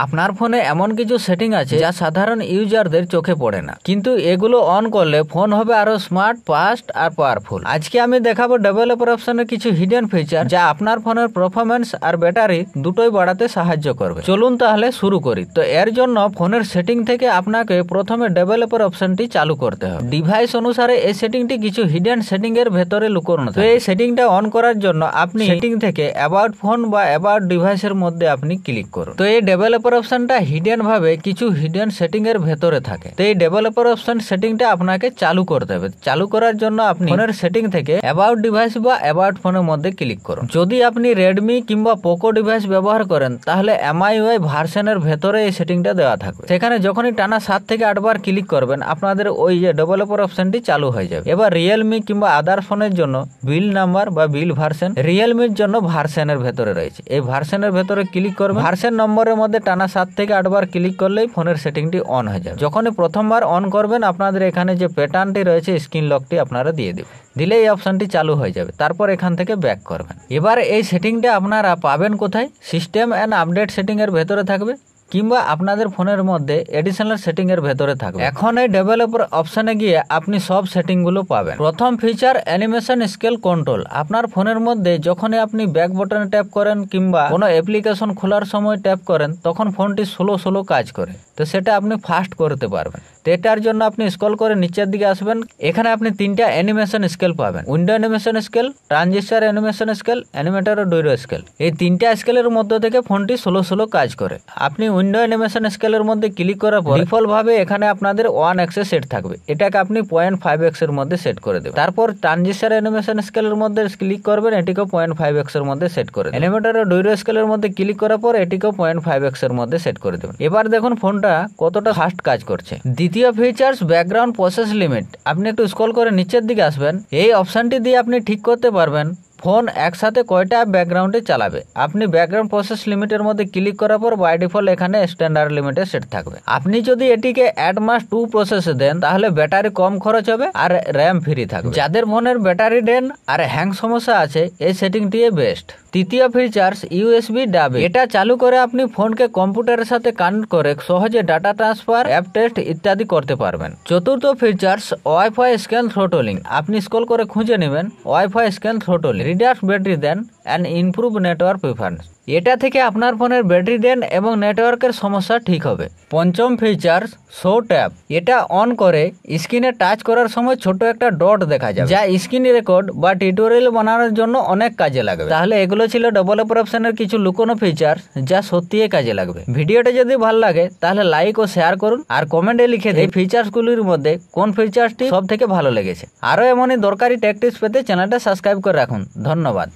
আপনার ফোনে এমন কিছু সেটিং আছে যা সাধারণ ইউজারদের চোখে পড়ে না, কিন্তু এগুলো অন করলে ফোন হবে আরো স্মার্ট, ফাস্ট আর পাওয়ারফুল। আজকে আমি দেখাবো ডেভেলপার অপশনের কিছু হিডেন ফিচার যা আপনার ফোনের পারফরম্যান্স আর ব্যাটারি দুটোই বাড়াতে সাহায্য করবে। চলুন তাহলে শুরু করি। তো এর জন্য ফোনের সেটিং থেকে আপনাকে প্রথমে ডেভেলপার অপশনটি চালু করতে হবে। ডিভাইস অনুসারে এই সেটিংটি কিছু হিডেন সেটিং এর ভেতরে লুকোনো থাকে। তো এই সেটিংটা অন করার জন্য আপনি সেটিং থেকে অ্যাবাউট ফোন বা অ্যাবাউট ডিভাইসের মধ্যে আপনি ক্লিক করুন। তো এই ডেভেলপার অপশনটা হিডেন ভাবে কিছু হিডেন সেটিং এর ভেতরে থাকে। তো এই ডেভেলপার অপশন সেটিংটা আপনাকে চালু করতে হবে। চালু করার জন্য আপনি ফোনের সেটিং থেকে অ্যাবাউট ডিভাইস বা অ্যাবাউট ফোনের মধ্যে ক্লিক করুন। যদি আপনি রেডমি কিংবা পোকো ডিভাইস ব্যবহার করেন তাহলে MIUI ভার্সনের ভেতরে এই সেটিংটা দেওয়া থাকবে। সেখানে যখনই টানা 7 থেকে 8 বার ক্লিক করবেন আপনাদের ওই যে ডেভেলপার অপশনটি চালু হয়ে যাবে। এবার রিয়েলমি কিংবা আদার ফোনের জন্য বিল নাম্বার বা বিল ভার্সন রিয়েলমির জন্য ভার্সনের ভেতরে রয়েছে। এই ভার্সনের ভেতরে ক্লিক করবেন। ভার্সন নম্বরের মধ্যে টানা 7 থেকে 8 বার ক্লিক করলেই ফোনের সেটিংটি অন হয়ে যাবে। যখনই প্রথমবার অন করবেন আপনাদের এখানে যে প্যাটার্নটি রয়েছে স্ক্রিন লকটি আপনারা দিয়ে দেবেন। দিলে এই অপশনটি চালু হয়ে যাবে। তারপর এখান থেকে ব্যাক করবেন। এবার এই সেটিংটা আপনারা পাবেন কোথায়? সিস্টেম অ্যান্ড আপডেট সেটিং এর ভেতরে থাকবে কিংবা আপনাদের ফোনের মধ্যে এডিশনাল সেটিং এর ভেতরে থাকবে। এখন এই ডেভেলপার অপশনে গিয়ে আপনি সব সেটিং গুলো পাবেন। প্রথম ফিচার অ্যানিমেশন স্কেল কন্ট্রোল। আপনার ফোনের মধ্যে যখনই আপনি ব্যাক বাটনে ট্যাপ করেন কিংবা কোনো অ্যাপ্লিকেশন খোলার সময় ট্যাপ করেন তখন ফোনটি স্লো কাজ করে। তো সেটা আপনি ফাস্ট করতে পারবেন। তো এটার জন্য আপনি স্ক্রল করে নিচের দিকে আসবেন। এখানে আপনি 3টা অ্যানিমেশন স্কেল পাবেন। Window animation scale, transition animation scale, animator ও ডুইরো স্কেল। এই 3টা স্কেলের মধ্যে থেকে ফোনটি স্লো কাজ করে। আপনি উইন্ডো অ্যানিমেশন স্কেলের মধ্যে ক্লিক করার পর ডিফল্ট ভাবে এখানে আপনাদের 1x এ সেট থাকবে। এটাকে আপনি 0.5x এর মধ্যে সেট করে দেবেন। তারপর ট্রানজিস্টার অ্যানিমেশন স্কেলের মধ্যে ক্লিক করবেন, এটিকে 0.5x এর মধ্যে সেট করে দেবেন। অ্যানিমেটর ও ডুইরো স্কেলের মধ্যে ক্লিক করার পর এটিকে 0.5x এর মধ্যে সেট করে দেবেন। এবার দেখুন ফোনটা কতটা ফাস্ট কাজ করছে। দ্বিতীয় ফিচার্স ব্যাকগ্রাউন্ড প্রসেস লিমিট। আপনি একটু স্ক্রল করে নিচের দিকে আসবেন। এই অপশনটি দিয়ে আপনি ঠিক করতে পারবেন ফোন একসাথে কয়টা ব্যাকগ্রাউন্ডে চালাবে। আপনি ব্যাকগ্রাউন্ড প্রসেস লিমিটের মধ্যে ক্লিক করার পর বাই ডিফল্ট এখানে স্ট্যান্ডার্ড লিমিটে সেট থাকবে। আপনি যদি এটিকে অ্যাডভান্স 2 প্রসেসে দেন তাহলে ব্যাটারি কম খরচ হবে আর র্যাম ফ্রি থাকবে। যাদের ফোনের ব্যাটারি ড্রেন আর হ্যাং সমস্যা আছে এই সেটিংটি বেস্ট। তৃতীয় ফিচার্স USB ডাবিং। এটা চালু করে আপনি ফোনকে কম্পিউটারের সাথে কানেক্ট করে সহজে ডাটা ট্রান্সফার, অ্যাপ টেস্ট ইত্যাদি করতে পারবেন। চতুর্থ ফিচার্স ওয়াইফাই স্ক্যান থ্রোটলিং। আপনি স্ক্রল করে খুঁজে নেবেন wifi scan throttling, reduce battery then and improve network performance. এটা থেকে আপনার ফোনের ব্যাটারি ড্রেন এবং নেটওয়ার্কের সমস্যা ঠিক হবে। পঞ্চম ফিচার্স শো ট্যাব। এটা অন করে স্ক্রিনে টাচ করার সময় ছোট একটা ডট দেখা যাবে যা স্ক্রিন রেকর্ড বা টিউটোরিয়াল বানানোর জন্য অনেক কাজে লাগবে। তাহলে এগুলো ছিল ডেভেলপার অপশনের কিছু লুকোনো ফিচার্স যা সত্যিই কাজে লাগবে। ভিডিওটা যদি ভালো লাগে তাহলে লাইক ও শেয়ার করুন আর কমেন্টে লিখে দিন এই ফিচার্সগুলির মধ্যে কোন ফিচার্সটি সব থেকে ভালো লেগেছে। আরও এমনই দরকারি টেক টিপস পেতে চ্যানেলটা সাবস্ক্রাইব করে রাখুন। ধন্যবাদ।